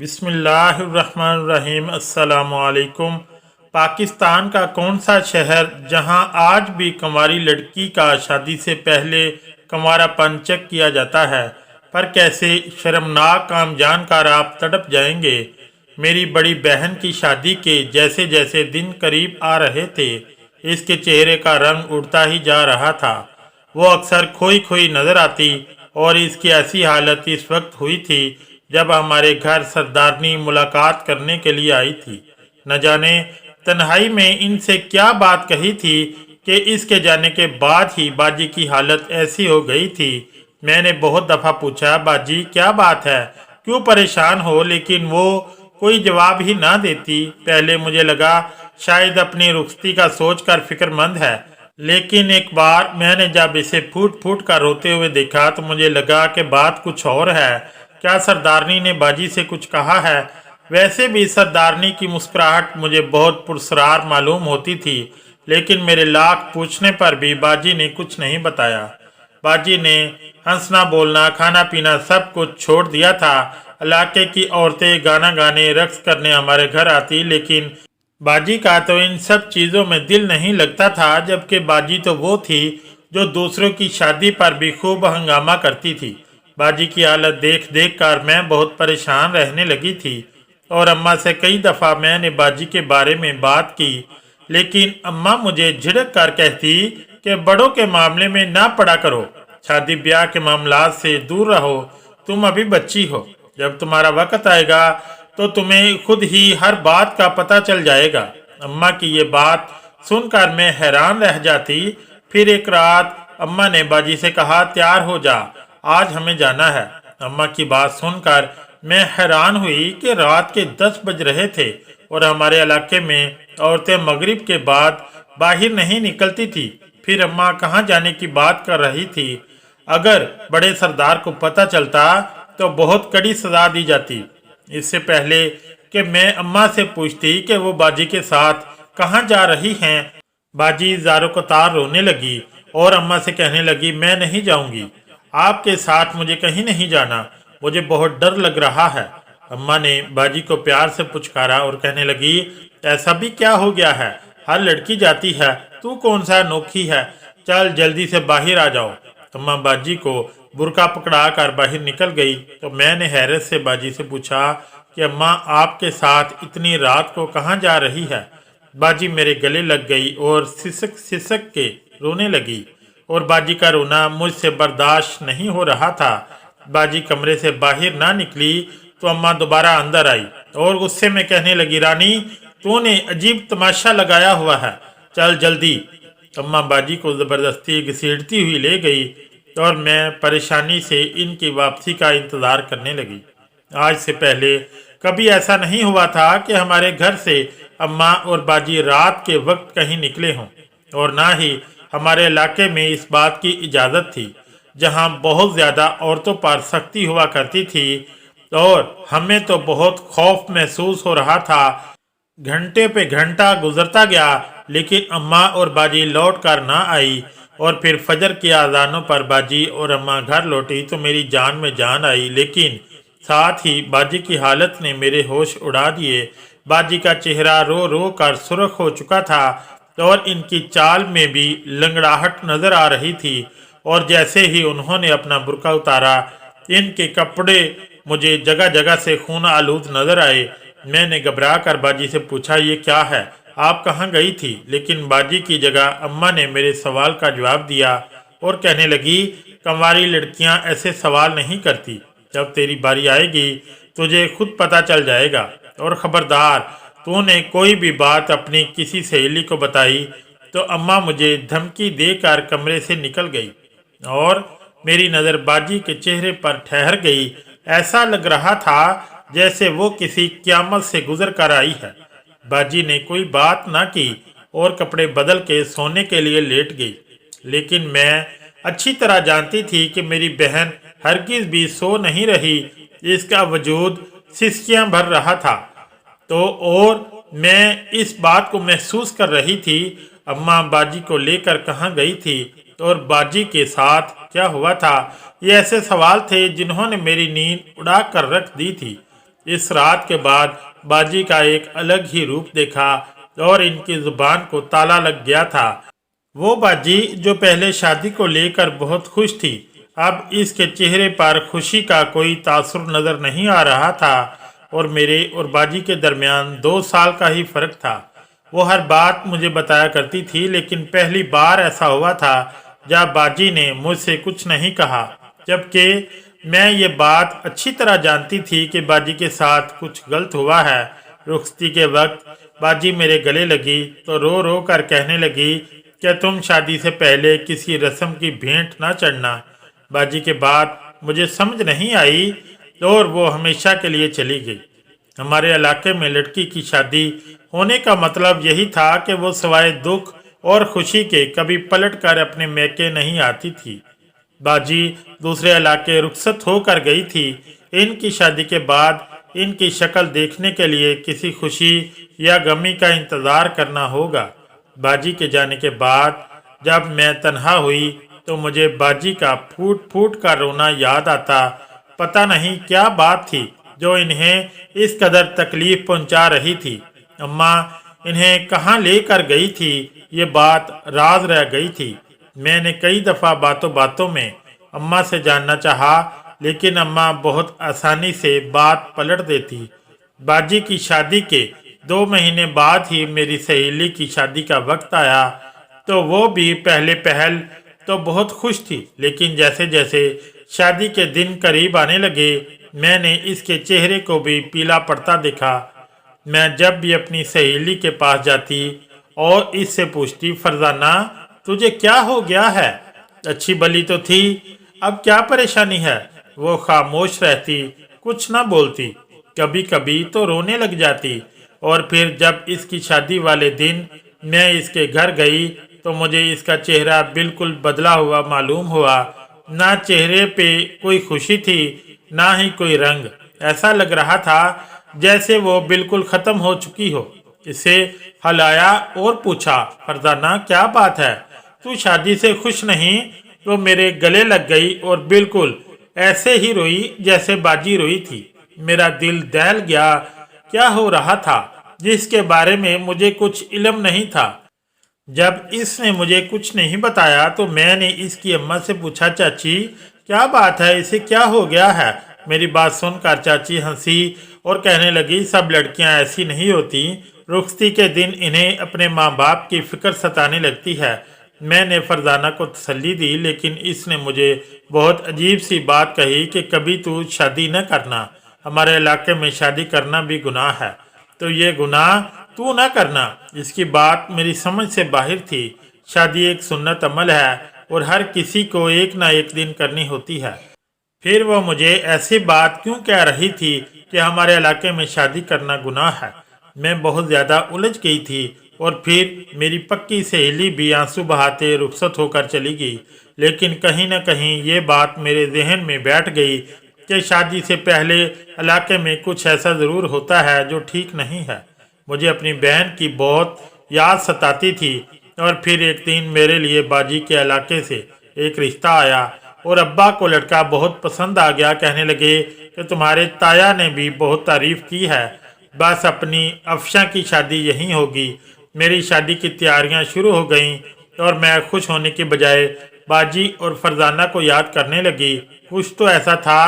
बिस्मिल्लाहिर्रहमानिर्रहीम। अस्सलामुअलैकुम। पाकिस्तान का कौन सा शहर जहां आज भी कंवारी लड़की का शादी से पहले कंवारापन चेक किया जाता है, पर कैसे शर्मनाक काम जानकर आप तड़प जाएंगे। मेरी बड़ी बहन की शादी के जैसे जैसे दिन करीब आ रहे थे, इसके चेहरे का रंग उड़ता ही जा रहा था। वो अक्सर खोई खोई नजर आती और इसकी ऐसी हालत इस वक्त हुई थी जब हमारे घर सरदारनी मुलाकात करने के लिए आई थी। न जाने तन्हाई में इनसे क्या बात कही थी कि इसके जाने के बाद ही बाजी की हालत ऐसी हो गई थी। मैंने बहुत दफ़ा पूछा, बाजी क्या बात है, क्यों परेशान हो, लेकिन वो कोई जवाब ही ना देती। पहले मुझे लगा शायद अपनी रुखसती का सोचकर फिक्रमंद है, लेकिन एक बार मैंने जब इसे फूट फूट कर रोते हुए देखा तो मुझे लगा कि बात कुछ और है। क्या सरदारनी ने बाजी से कुछ कहा है? वैसे भी सरदारनी की मुस्कुराहट मुझे बहुत पुरस्कार मालूम होती थी, लेकिन मेरे लाख पूछने पर भी बाजी ने कुछ नहीं बताया। बाजी ने हंसना बोलना खाना पीना सब कुछ छोड़ दिया था। इलाके की औरतें गाना गाने रक्स करने हमारे घर आती, लेकिन बाजी का तो इन सब चीज़ों में दिल नहीं लगता था। जबकि बाजी तो वो थी जो दूसरों की शादी पर भी खूब हंगामा करती थी। बाजी की हालत देख देख कर मैं बहुत परेशान रहने लगी थी और अम्मा से कई दफ़ा मैंने बाजी के बारे में बात की, लेकिन अम्मा मुझे झिड़क कर कहती कि बड़ों के मामले में ना पड़ा करो, शादी ब्याह के मामलात से दूर रहो, तुम अभी बच्ची हो। जब तुम्हारा वक्त आएगा तो तुम्हें खुद ही हर बात का पता चल जाएगा। अम्मा की ये बात सुनकर मैं हैरान रह जाती। फिर एक रात अम्मा ने बाजी से कहा, तैयार हो जा, आज हमें जाना है। अम्मा की बात सुनकर मैं हैरान हुई कि रात के 10 बज रहे थे और हमारे इलाके में औरतें मगरिब के बाद बाहर नहीं निकलती थी। फिर अम्मा कहाँ जाने की बात कर रही थी। अगर बड़े सरदार को पता चलता तो बहुत कड़ी सजा दी जाती। इससे पहले कि मैं अम्मा से पूछती कि वो बाजी के साथ कहाँ जा रही हैं, बाजी ज़ारो कतार रोने लगी और अम्मा से कहने लगी, मैं नहीं जाऊंगी, आपके साथ मुझे कहीं नहीं जाना, मुझे बहुत डर लग रहा है। अम्मा ने बाजी को प्यार से पुचकारा और कहने लगी, ऐसा भी क्या हो गया है, हर लड़की जाती है, तू कौन सा अनोखी है, चल जल्दी से बाहर आ जाओ। अम्मा बाजी को बुरका पकड़ा कर बाहर निकल गई तो मैंने हैरत से बाजी से पूछा कि अम्मा आपके साथ इतनी रात को कहाँ जा रही है। बाजी मेरे गले लग गई और सिसक सिसक के रोने लगी और बाजी का रोना मुझसे बर्दाश्त नहीं हो रहा था। बाजी कमरे से बाहर ना निकली तो अम्मा दोबारा अंदर आई और गुस्से में कहने लगी, रानी तूने अजीब तमाशा लगाया हुआ है, चल जल्दी। अम्मा बाजी को ज़बरदस्ती घसीटती हुई ले गई और मैं परेशानी से इनकी वापसी का इंतज़ार करने लगी। आज से पहले कभी ऐसा नहीं हुआ था कि हमारे घर से अम्मा और बाजी रात के वक्त कहीं निकले हों, और ना ही हमारे इलाके में इस बात की इजाज़त थी, जहां बहुत ज़्यादा औरतों पर सख्ती हुआ करती थी और हमें तो बहुत खौफ महसूस हो रहा था। घंटे पे घंटा गुजरता गया, लेकिन अम्मा और बाजी लौट कर ना आई और फिर फजर की आज़ानों पर बाजी और अम्मा घर लौटी तो मेरी जान में जान आई, लेकिन साथ ही बाजी की हालत ने मेरे होश उड़ा दिए। बाजी का चेहरा रो रो कर सुर्ख हो चुका था और इनकी चाल में भी लंगड़ाहट नजर आ रही थी, और जैसे ही उन्होंने अपना बुर्का उतारा इनके कपड़े मुझे जगह जगह से खून आलूद नजर आए। मैंने घबरा कर बाजी से पूछा, ये क्या है, आप कहाँ गई थी? लेकिन बाजी की जगह अम्मा ने मेरे सवाल का जवाब दिया और कहने लगी, कंवारी लड़कियां ऐसे सवाल नहीं करती, जब तेरी बारी आएगी तुझे खुद पता चल जाएगा, और खबरदार तूने कोई भी बात अपनी किसी सहेली को बताई तो अम्मा मुझे धमकी देकर कमरे से निकल गई और मेरी नज़र बाजी के चेहरे पर ठहर गई। ऐसा लग रहा था जैसे वो किसी क़यामत से गुजर कर आई है। बाजी ने कोई बात ना की और कपड़े बदल के सोने के लिए लेट गई, लेकिन मैं अच्छी तरह जानती थी कि मेरी बहन हरगिज़ भी सो नहीं रही, इसका वजूद सिसकियां भर रहा था तो, और मैं इस बात को महसूस कर रही थी। अम्मा बाजी को लेकर कहाँ गई थी और बाजी के साथ क्या हुआ था, ये ऐसे सवाल थे जिन्होंने मेरी नींद उड़ा कर रख दी थी। इस रात के बाद बाजी का एक अलग ही रूप देखा और इनकी जुबान को ताला लग गया था। वो बाजी जो पहले शादी को लेकर बहुत खुश थी, अब इसके चेहरे पर खुशी का कोई तासुर नजर नहीं आ रहा था और मेरे और बाजी के दरमियान 2 साल का ही फर्क था। वो हर बात मुझे बताया करती थी, लेकिन पहली बार ऐसा हुआ था जब बाजी ने मुझसे कुछ नहीं कहा, जबकि मैं ये बात अच्छी तरह जानती थी कि बाजी के साथ कुछ गलत हुआ है। रुखसती के वक्त बाजी मेरे गले लगी तो रो रो कर कहने लगी, क्या तुम शादी से पहले किसी रस्म की भेंट ना चढ़ना। बाजी के बाद मुझे समझ नहीं आई और वो हमेशा के लिए चली गई। हमारे इलाके में लड़की की शादी होने का मतलब यही था कि वो सिवाय दुख और खुशी के कभी पलट कर अपने मैके नहीं आती थी। बाजी दूसरे इलाके रुखसत होकर गई थी। इनकी शादी के बाद इनकी शक्ल देखने के लिए किसी खुशी या गमी का इंतज़ार करना होगा। बाजी के जाने के बाद जब मैं तन्हा हुई तो मुझे बाजी का फूट फूट कर रोना याद आता। पता नहीं क्या बात थी जो इन्हें इस कदर तकलीफ पहुंचा रही थी। अम्मा इन्हें कहाँ लेकर गई थी, ये बात राज रह गई थी। मैंने कई दफ़ा बातों बातों में अम्मा से जानना चाहा, लेकिन अम्मा बहुत आसानी से बात पलट देती। बाजी की शादी के 2 महीने बाद ही मेरी सहेली की शादी का वक्त आया, तो वो भी पहले पहल तो बहुत खुश थी, लेकिन जैसे जैसे शादी के दिन करीब आने लगे मैंने इसके चेहरे को भी पीला पड़ता देखा। मैं जब भी अपनी सहेली के पास जाती और इससे पूछती, फरजाना तुझे क्या हो गया है, अच्छी भली तो थी, अब क्या परेशानी है, वो खामोश रहती, कुछ ना बोलती, कभी कभी तो रोने लग जाती। और फिर जब इसकी शादी वाले दिन मैं इसके घर गई तो मुझे इसका चेहरा बिल्कुल बदला हुआ मालूम हुआ। ना चेहरे पे कोई खुशी थी, ना ही कोई रंग। ऐसा लग रहा था जैसे वो बिल्कुल खत्म हो चुकी हो। इसे हलाया और पूछा, फरजाना क्या बात है, तू शादी से खुश नहीं? तो मेरे गले लग गई और बिल्कुल ऐसे ही रोई जैसे बाजी रोई थी। मेरा दिल दहल गया। क्या हो रहा था जिसके बारे में मुझे कुछ इल्म नहीं था। जब इसने मुझे कुछ नहीं बताया तो मैंने इसकी अम्मा से पूछा, चाची क्या बात है, इसे क्या हो गया है? मेरी बात सुनकर चाची हंसी और कहने लगी, सब लड़कियां ऐसी नहीं होती, रुखसती के दिन इन्हें अपने माँ बाप की फिक्र सताने लगती है। मैंने फरजाना को तसल्ली दी, लेकिन इसने मुझे बहुत अजीब सी बात कही कि कभी तू शादी न करना, हमारे इलाके में शादी करना भी गुनाह है, तो ये गुनाह तू ना करना। इसकी बात मेरी समझ से बाहर थी। शादी एक सुन्नत अमल है और हर किसी को एक ना एक दिन करनी होती है। फिर वो मुझे ऐसी बात क्यों कह रही थी कि हमारे इलाके में शादी करना गुनाह है। मैं बहुत ज़्यादा उलझ गई थी और फिर मेरी पक्की सहेली भी आंसू बहाते रुखसत होकर चली गई। लेकिन कहीं न कहीं ये बात मेरे जहन में बैठ गई कि शादी से पहले इलाके में कुछ ऐसा ज़रूर होता है जो ठीक नहीं है। मुझे अपनी बहन की बहुत याद सताती थी और फिर एक दिन मेरे लिए बाजी के इलाके से एक रिश्ता आया और अब्बा को लड़का बहुत पसंद आ गया। कहने लगे कि तुम्हारे ताया ने भी बहुत तारीफ की है, बस अपनी अफशा की शादी यहीं होगी। मेरी शादी की तैयारियां शुरू हो गईं और मैं खुश होने के बजाय बाजी और फरजाना को याद करने लगी। कुछ तो ऐसा था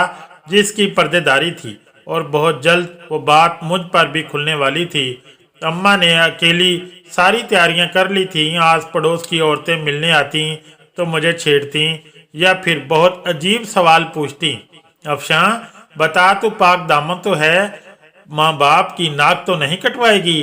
जिसकी पर्देदारी थी और बहुत जल्द वो बात मुझ पर भी खुलने वाली थी। अम्मा ने अकेली सारी तैयारियां कर ली थी। आस पड़ोस की औरतें मिलने आती तो मुझे छेड़ती या फिर बहुत अजीब सवाल पूछती, अफशा बता तू पाक दामन तो है, माँ बाप की नाक तो नहीं कटवाएगी।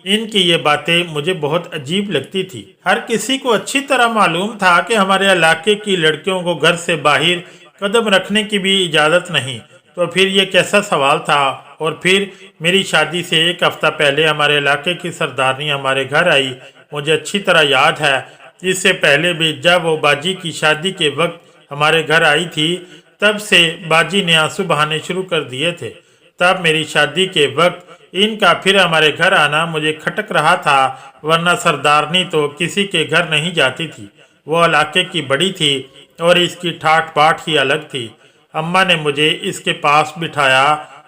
इनकी ये बातें मुझे बहुत अजीब लगती थी। हर किसी को अच्छी तरह मालूम था कि हमारे इलाके की लड़कियों को घर से बाहर कदम रखने की भी इजाज़त नहीं, तो फिर ये कैसा सवाल था। और फिर मेरी शादी से एक हफ्ता पहले हमारे इलाके की सरदारनी हमारे घर आई। मुझे अच्छी तरह याद है, इससे पहले भी जब वो बाजी की शादी के वक्त हमारे घर आई थी, तब से बाजी ने आंसू बहाने शुरू कर दिए थे। तब मेरी शादी के वक्त इनका फिर हमारे घर आना मुझे खटक रहा था, वरना सरदारनी तो किसी के घर नहीं जाती थी। वो इलाके की बड़ी थी और इसकी ठाट बाट ही अलग थी। अम्मा ने मुझे इसके पास बिठाया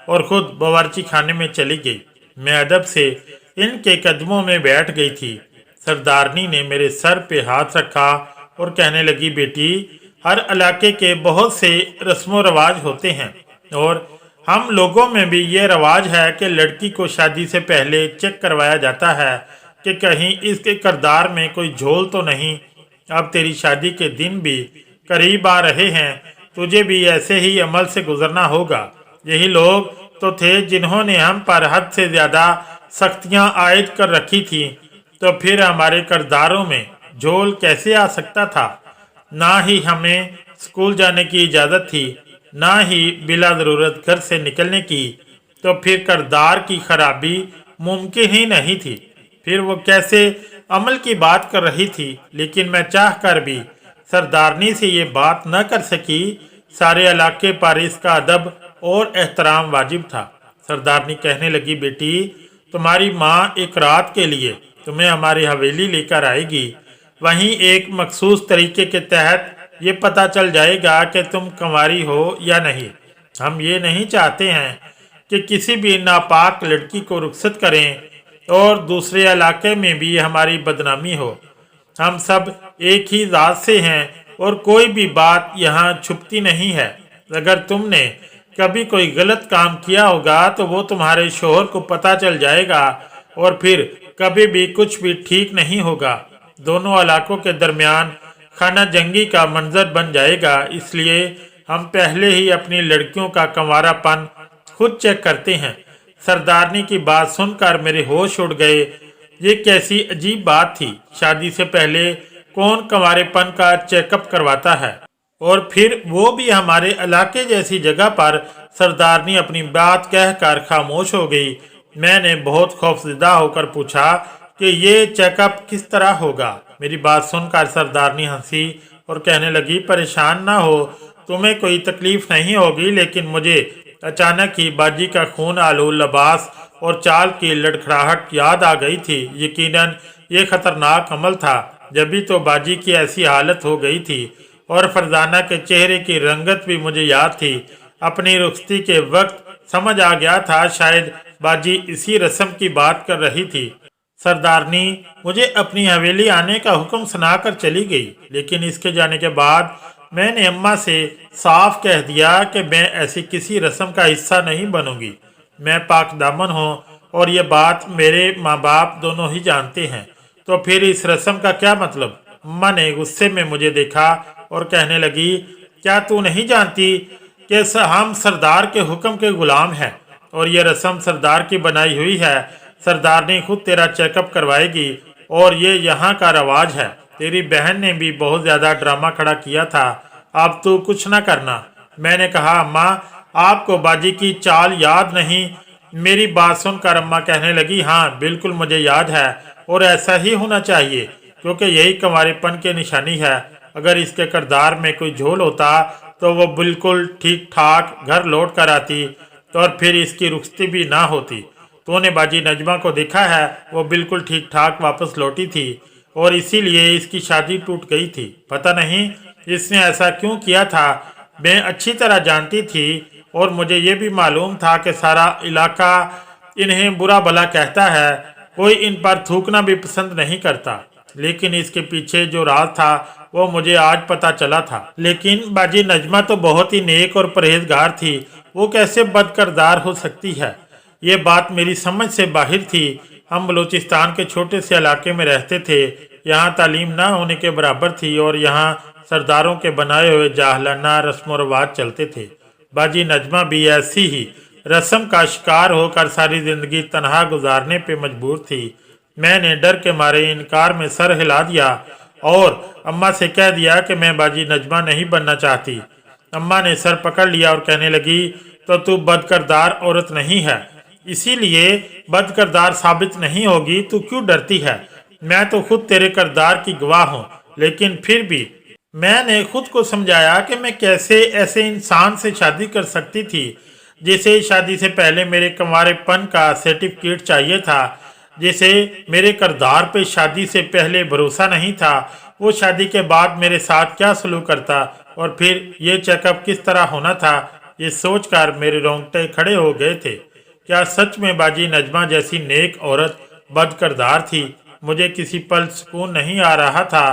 और खुद बावर्ची खाने में चली गई। मैं अदब से इनके कदमों में बैठ गई थी। सरदारनी ने मेरे सर पे हाथ रखा और कहने लगी, बेटी, हर इलाके के बहुत से रस्म व रवाज होते हैं और हम लोगों में भी ये रवाज है कि लड़की को शादी से पहले चेक करवाया जाता है कि कहीं इसके किरदार में कोई झोल तो नहीं। अब तेरी शादी के दिन भी करीब आ रहे हैं, तुझे भी ऐसे ही अमल से गुजरना होगा। यही लोग तो थे जिन्होंने हम पर हद से ज़्यादा सख्तियां आयद कर रखी थी, तो फिर हमारे किरदारों में झोल कैसे आ सकता था। ना ही हमें स्कूल जाने की इजाज़त थी, ना ही बिला ज़रूरत घर से निकलने की, तो फिर किरदार की खराबी मुमकिन ही नहीं थी। फिर वो कैसे अमल की बात कर रही थी, लेकिन मैं चाह कर भी सरदारनी से ये बात न कर सकी। सारे इलाके पर इसका अदब और एहतराम वाजिब था। सरदारनी कहने लगी, बेटी, तुम्हारी माँ एक रात के लिए तुम्हें हमारी हवेली लेकर आएगी। वहीं एक मखसूस तरीके के तहत ये पता चल जाएगा कि तुम कंवारी हो या नहीं। हम ये नहीं चाहते हैं कि किसी भी नापाक लड़की को रुखसत करें और दूसरे इलाके में भी हमारी बदनामी हो। हम सब एक ही ज़ात से हैं और कोई भी बात यहाँ छुपती नहीं है। अगर तुमने कभी कोई गलत काम किया होगा तो वो तुम्हारे शोहर को पता चल जाएगा और फिर कभी भी कुछ भी ठीक नहीं होगा। दोनों इलाकों के दरमियान खाना जंगी का मंजर बन जाएगा। इसलिए हम पहले ही अपनी लड़कियों का कंवारापन खुद चेक करते हैं। सरदारनी की बात सुनकर मेरे होश उड़ गए। ये कैसी अजीब बात थी। शादी से पहले कौन कंवारेपन का चेकअप करवाता है, और फिर वो भी हमारे इलाके जैसी जगह पर। सरदारनी अपनी बात कहकर खामोश हो गई। मैंने बहुत खौफजदा होकर पूछा कि ये चेकअप किस तरह होगा। मेरी बात सुनकर सरदारनी हंसी और कहने लगी, परेशान ना हो, तुम्हें कोई तकलीफ नहीं होगी, लेकिन मुझे अचानक ही बाजी का खून आलू लिबास और चाल की लड़खड़ाहट याद आ गई थी। यकीनन ये खतरनाक अमल था। जब भी तो बाजी की ऐसी हालत हो गई थी और फरजाना के चेहरे की रंगत भी मुझे याद थी। अपनी रुखसती के वक्त समझ आ गया था शायद बाजी इसी रस्म की बात कर रही थी। सरदारनी मुझे अपनी हवेली आने का हुक्म सुनाकर चली गई, लेकिन इसके जाने के बाद मैंने अम्मा से साफ कह दिया कि मैं ऐसी किसी रस्म का हिस्सा नहीं बनूंगी। मैं पाक दामन हूँ और ये बात मेरे माँ बाप दोनों ही जानते हैं, तो फिर इस रस्म का क्या मतलब। अम्मा ने गुस्से में मुझे देखा और कहने लगी, क्या तू नहीं जानती कि हम सरदार के हुक्म के गुलाम हैं और ये रस्म सरदार की बनाई हुई है। सरदार ने खुद तेरा चेकअप करवाएगी और ये यहाँ का रवाज है। तेरी बहन ने भी बहुत ज़्यादा ड्रामा खड़ा किया था, अब तू कुछ ना करना। मैंने कहा, अम्मा, आपको बाजी की चाल याद नहीं। मेरी बात सुनकर अम्मा कहने लगी, हाँ बिल्कुल मुझे याद है और ऐसा ही होना चाहिए, क्योंकि यही कंवारेपन की निशानी है। अगर इसके किरदार में कोई झोल होता तो वो बिल्कुल ठीक ठाक घर लौट कर आती और फिर इसकी रुखसती भी ना होती। तूने बाजी नजमा को देखा है, वो बिल्कुल ठीक ठाक वापस लौटी थी और इसीलिए इसकी शादी टूट गई थी। पता नहीं इसने ऐसा क्यों किया था। मैं अच्छी तरह जानती थी और मुझे ये भी मालूम था कि सारा इलाका इन्हें बुरा भला कहता है, कोई इन पर थूकना भी पसंद नहीं करता। लेकिन इसके पीछे जो राज था वो मुझे आज पता चला था। लेकिन बाजी नजमा तो बहुत ही नेक और परहेजगार थी, वो कैसे बदकिरदार हो सकती है। ये बात मेरी समझ से बाहर थी। हम बलूचिस्तान के छोटे से इलाके में रहते थे। यहाँ तालीम ना होने के बराबर थी और यहाँ सरदारों के बनाए हुए जाहलाना रस्म व रवाज चलते थे। बाजी नजमा भी ऐसी ही रस्म का शिकार होकर सारी जिंदगी तनहा गुजारने पे मजबूर थी। मैंने डर के मारे इनकार में सर हिला दिया और अम्मा से कह दिया कि मैं बाजी नजमा नहीं बनना चाहती। अम्मा ने सर पकड़ लिया और कहने लगी, तो तू बदकिरदार औरत नहीं है, इसीलिए बदकिरदार साबित नहीं होगी। तू क्यों डरती है? मैं तो खुद तेरे किरदार की गवाह हूँ। लेकिन फिर भी मैंने खुद को समझाया कि मैं कैसे ऐसे इंसान से शादी कर सकती थी जिसे शादी से पहले मेरे कंवारेपन का सर्टिफिकेट चाहिए था, जिसे मेरे किरदार पे शादी से पहले भरोसा नहीं था। वो शादी के बाद मेरे साथ क्या सलूक करता और फिर ये चेकअप किस तरह होना था, ये सोचकर मेरे रोंगटे खड़े हो गए थे। क्या सच में बाजी नजमा जैसी नेक औरत बदकिरदार थी? मुझे किसी पल सुकून नहीं आ रहा था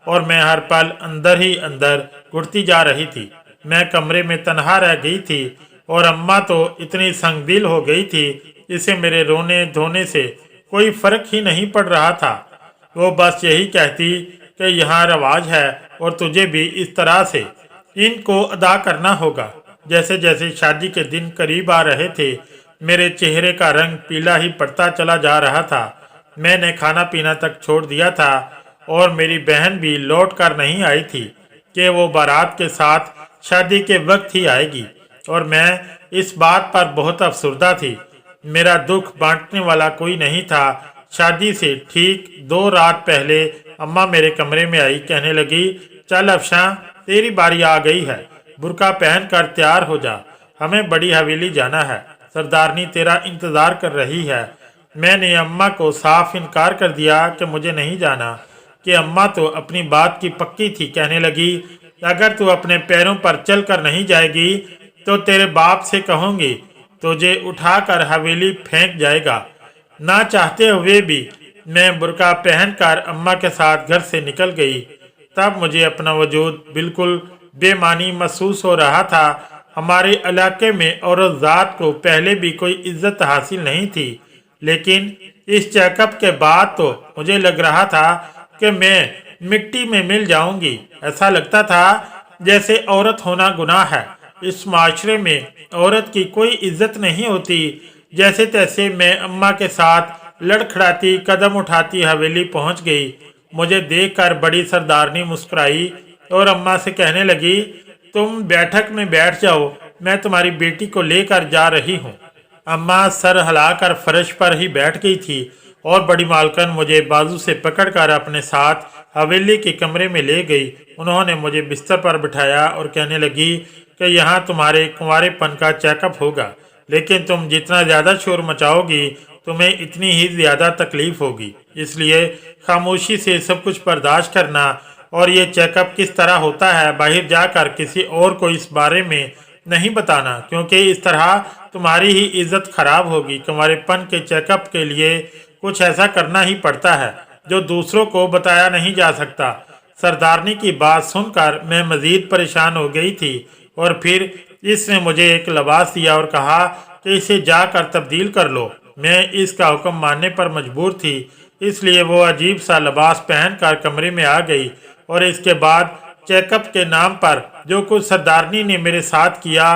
और मैं हर पल अंदर ही अंदर घुटती जा रही थी। मैं कमरे में तन्हा रह गई थी और अम्मा तो इतनी संगदिल हो गई थी, इसे मेरे रोने धोने से कोई फर्क ही नहीं पड़ रहा था। वो बस यही कहती कि यहाँ रवाज है और तुझे भी इस तरह से इनको अदा करना होगा। जैसे जैसे शादी के दिन करीब आ रहे थे, मेरे चेहरे का रंग पीला ही पड़ता चला जा रहा था। मैंने खाना पीना तक छोड़ दिया था और मेरी बहन भी लौट कर नहीं आई थी कि वो बारात के साथ शादी के वक्त ही आएगी, और मैं इस बात पर बहुत अफसुर्दा थी। मेरा दुख बांटने वाला कोई नहीं था। शादी से ठीक 2 रात पहले अम्मा मेरे कमरे में आई, कहने लगी, चल अफशां, तेरी बारी आ गई है, बुर्का पहन कर तैयार हो जा, हमें बड़ी हवेली जाना है, सरदारनी तेरा इंतज़ार कर रही है। मैंने अम्मा को साफ इनकार कर दिया कि मुझे नहीं जाना, कि अम्मा तो अपनी बात की पक्की थी। कहने लगी, अगर तू अपने पैरों पर चल कर नहीं जाएगी तो तेरे बाप से कहूँगी तुझे उठाकर हवेली फेंक जाएगा। ना चाहते हुए भी मैं बुर्का पहनकर अम्मा के साथ घर से निकल गई। तब मुझे अपना वजूद बिल्कुल बेमानी महसूस हो रहा था। हमारे इलाके में औरत ज़ात को पहले भी कोई इज्जत हासिल नहीं थी, लेकिन इस चेकअप के बाद तो मुझे लग रहा था कि मैं मिट्टी में मिल जाऊंगी। ऐसा लगता था जैसे औरत होना गुनाह है, इस माशरे में औरत की कोई इज्जत नहीं होती। जैसे तैसे मैं अम्मा के साथ लड़खड़ाती कदम उठाती हवेली पहुंच गई। मुझे देखकर बड़ी सरदारनी मुस्कुराई और अम्मा से कहने लगी, तुम बैठक में बैठ जाओ, मैं तुम्हारी बेटी को लेकर जा रही हूँ। अम्मा सर हिलाकर फर्श पर ही बैठ गई थी और बड़ी मालकन मुझे बाजू से पकड़कर अपने साथ हवेली के कमरे में ले गई। उन्होंने मुझे बिस्तर पर बिठाया और कहने लगी कि यहाँ तुम्हारे कुंवारेपन का चेकअप होगा, लेकिन तुम जितना ज़्यादा शोर मचाओगी तुम्हें इतनी ही ज़्यादा तकलीफ होगी, इसलिए खामोशी से सब कुछ बर्दाश्त करना। और ये चेकअप किस तरह होता है बाहर जाकर किसी और को इस बारे में नहीं बताना, क्योंकि इस तरह तुम्हारी ही इज्जत खराब होगी। कुंवारेपन के चेकअप के लिए कुछ ऐसा करना ही पड़ता है जो दूसरों को बताया नहीं जा सकता। सरदारनी की बात सुनकर मैं मजीद परेशान हो गई थी और फिर इसने मुझे एक लिबास दिया और कहा कि इसे जाकर तब्दील कर लो। मैं इसका हुक्म मानने पर मजबूर थी, इसलिए वो अजीब सा लिबास पहनकर कमरे में आ गई और इसके बाद चेकअप के नाम पर जो कुछ सरदारनी ने मेरे साथ किया,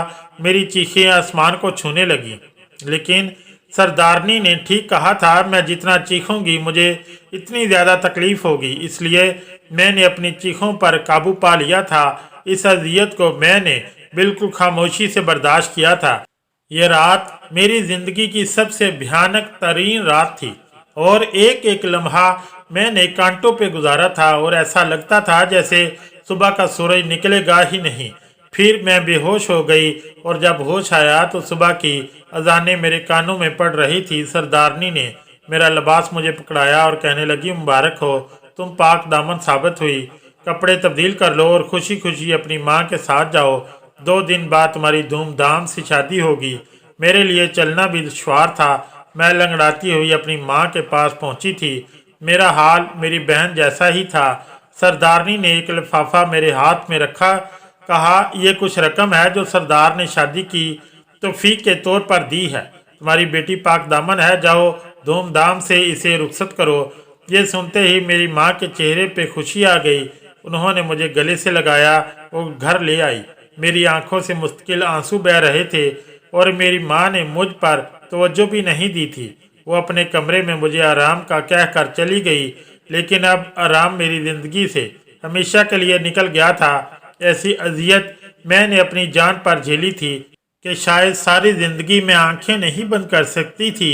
मेरी चीखें आसमान को छूने लगी। लेकिन सरदारनी ने ठीक कहा था, मैं जितना चीखूंगी मुझे इतनी ज़्यादा तकलीफ होगी, इसलिए मैंने अपनी चीखों पर काबू पा लिया था। इस अजियत को मैंने बिल्कुल खामोशी से बर्दाश्त किया था। ये रात मेरी जिंदगी की सबसे भयानक तरीन रात थी और एक एक लम्हा मैंने कांटों पे गुजारा था और ऐसा लगता था जैसे सुबह का सूरज निकलेगा ही नहीं। फिर मैं बेहोश हो गई और जब होश आया तो सुबह की अजानें मेरे कानों में पड़ रही थी। सरदारनी ने मेरा लिबास मुझे पकड़ाया और कहने लगी, मुबारक हो, तुम पाक दामन साबित हुई, कपड़े तब्दील कर लो और खुशी खुशी अपनी माँ के साथ जाओ। 2 दिन बाद तुम्हारी धूमधाम से शादी होगी। मेरे लिए चलना भी दुश्वार था। मैं लंगड़ाती हुई अपनी माँ के पास पहुँची थी। मेरा हाल मेरी बहन जैसा ही था। सरदारनी ने एक लिफाफा मेरे हाथ में रखा, कहा, यह कुछ रकम है जो सरदार ने शादी की तौफीक के तौर पर दी है। तुम्हारी बेटी पाक दामन है, जाओ धूमधाम से इसे रुखसत करो। ये सुनते ही मेरी माँ के चेहरे पे खुशी आ गई। उन्होंने मुझे गले से लगाया और घर ले आई। मेरी आंखों से मुस्तकिल आंसू बह रहे थे और मेरी माँ ने मुझ पर तवज्जो भी नहीं दी थी। वो अपने कमरे में मुझे आराम का कहकर चली गई, लेकिन अब आराम मेरी ज़िंदगी से हमेशा के लिए निकल गया था। ऐसी अजियत मैंने अपनी जान पर झेली थी कि शायद सारी ज़िंदगी में आंखें नहीं बंद कर सकती थी।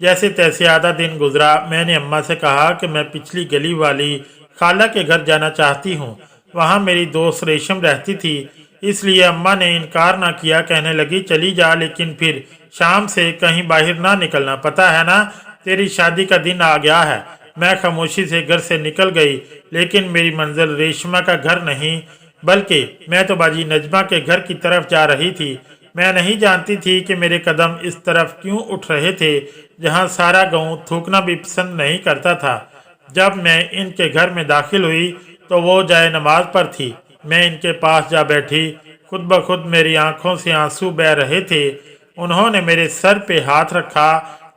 जैसे तैसे आधा दिन गुजरा। मैंने अम्मा से कहा कि मैं पिछली गली वाली खाला के घर जाना चाहती हूँ, वहाँ मेरी दोस्त रेशम रहती थी। इसलिए अम्मा ने इनकार ना किया, कहने लगी, चली जा, लेकिन फिर शाम से कहीं बाहर ना निकलना, पता है ना तेरी शादी का दिन आ गया है। मैं खामोशी से घर से निकल गई, लेकिन मेरी मंजिल रेशमा का घर नहीं बल्कि मैं तो बाजी नजमा के घर की तरफ जा रही थी। मैं नहीं जानती थी कि मेरे कदम इस तरफ क्यों उठ रहे थे जहाँ सारा गांव थूकना भी पसंद नहीं करता था। जब मैं इनके घर में दाखिल हुई तो वो जाए नमाज पर थी। मैं इनके पास जा बैठी। खुद ब खुद मेरी आंखों से आंसू बह रहे थे। उन्होंने मेरे सर पे हाथ रखा।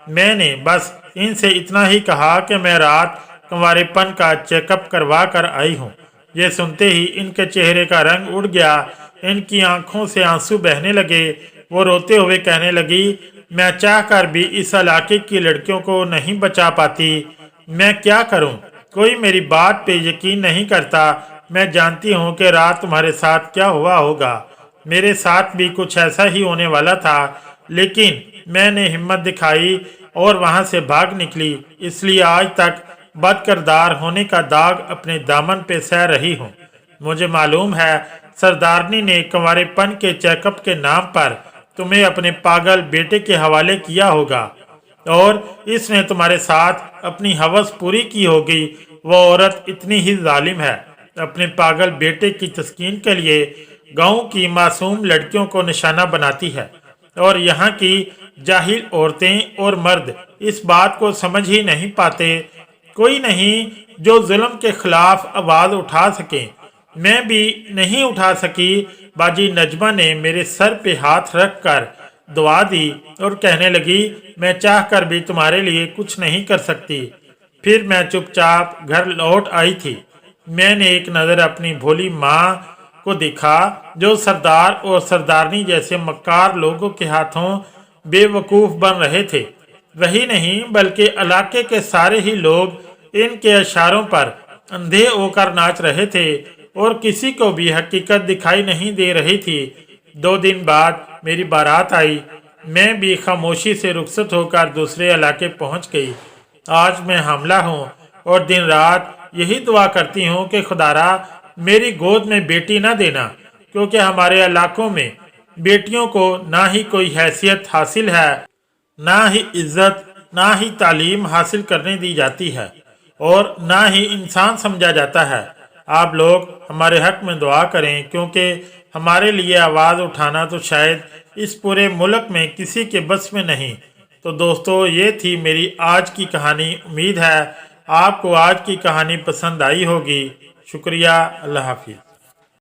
मैंने बस इनसे इतना ही कहा कि मैं रात कुंवारेपन का चेकअप करवा कर आई हूँ। ये सुनते ही इनके चेहरे का रंग उड़ गया। इनकी आंखों से आंसू बहने लगे। वो रोते हुए कहने लगी, मैं चाह कर भी इस इलाके की लड़कियों को नहीं बचा पाती। मैं क्या करूं? कोई मेरी बात पे यकीन नहीं करता। मैं जानती हूं कि रात तुम्हारे साथ क्या हुआ होगा। मेरे साथ भी कुछ ऐसा ही होने वाला था, लेकिन मैंने हिम्मत दिखाई और वहां से भाग निकली। इसलिए आज तक बदकिरदार होने का दाग अपने दामन पे सह रही हूँ। मुझे मालूम है सरदारनी ने कुंवारेपन के चेकअप के नाम पर तुम्हें अपने पागल बेटे के हवाले किया होगा और इसने तुम्हारे साथ अपनी हवस पूरी की होगी। वो औरत इतनी ही जालिम है। अपने पागल बेटे की तस्कीन के लिए गांव की मासूम लड़कियों को निशाना बनाती है और यहाँ की जाहिल औरतें और मर्द इस बात को समझ ही नहीं पाते। कोई नहीं जो जुल्म के खिलाफ आवाज उठा सके। मैं भी नहीं उठा सकी। बाजी नजमा ने मेरे सर पे हाथ रख कर दुआ दी और कहने लगी, मैं चाह कर भी तुम्हारे लिए कुछ नहीं कर सकती। फिर मैं चुपचाप घर लौट आई थी। मैंने एक नज़र अपनी भोली माँ को देखा जो सरदार और सरदारनी जैसे मक्कार लोगों के हाथों बेवकूफ़ बन रहे थे। वही नहीं बल्कि इलाके के सारे ही लोग इनके इशारों पर अंधे होकर नाच रहे थे और किसी को भी हकीकत दिखाई नहीं दे रही थी। 2 दिन बाद मेरी बारात आई। मैं भी खामोशी से रुखसत होकर दूसरे इलाके पहुंच गई। आज मैं हामला हूँ और दिन रात यही दुआ करती हूँ कि खुदारा मेरी गोद में बेटी ना देना, क्योंकि हमारे इलाकों में बेटियों को ना ही कोई हैसियत हासिल है, ना ही इज्जत, ना ही तालीम हासिल करने दी जाती है और ना ही इंसान समझा जाता है। आप लोग हमारे हक में दुआ करें, क्योंकि हमारे लिए आवाज़ उठाना तो शायद इस पूरे मुल्क में किसी के बस में नहीं। तो दोस्तों, ये थी मेरी आज की कहानी। उम्मीद है आपको आज की कहानी पसंद आई होगी। शुक्रिया। अल्लाह हाफिज़।